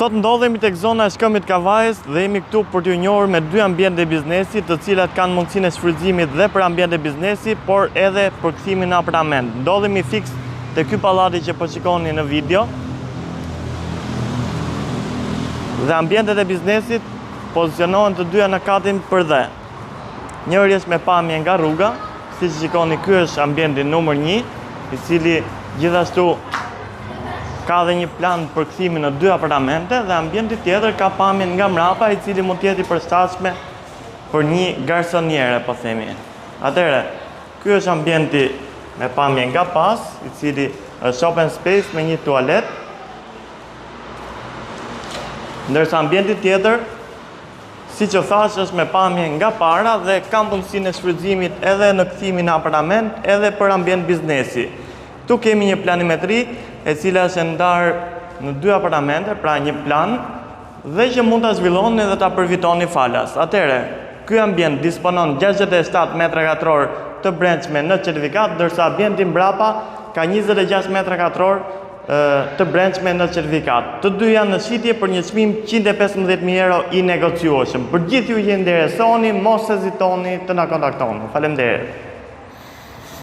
Sot ndodhemi tek zona e Shkëmbit Kavajës dhe jemi këtu për t'ju njohur me dy ambiente biznesi, të cilat kanë mundësinë e shfrytëzimit dhe për ambiente biznesi, por edhe për kthimin në apartament. Ndodhemi fiks te ky pallati që po shikoni në video. Dhe ambientet e biznesit pozicionohen të dyja në katin për dhe. Njëri është me pamje nga rruga, siç shikoni ky është ambienti numër 1, i cili gjithashtu ka dhe një plan për kthimin në 2 apartamente dhe ambienti tjetër ka pamjen nga mbrapa, i cili mund të jetë i përshtatshme për një garsoniere, po themi. Atëherë, ky është ambienti me pamje nga pas, i cili është open space me një tualet. Ndërsa ambienti tjetër, siç e thash, është me pamje nga para dhe ka mundësinë e shfrytëzimit edhe në kthimin në apartament, edhe për ambient biznesi. Këtu kemi një planimetri e cila është ndarë në 2 apartamente, pra një plan, dhe që mund ta zhvilloni dhe ta përfitoni falas. Atëherë, ky ambient disponon 67 metra katror të brendshme në certifikat, ndërsa ambienti mbrapa ka 26 metra katror të brendshme në certifikat. Të dy janë në shitje për një çmim 115.000 euro i negociueshëm. Për gjithë ju që interesoni, mos hezitoni të na kontaktoni. Faleminderit.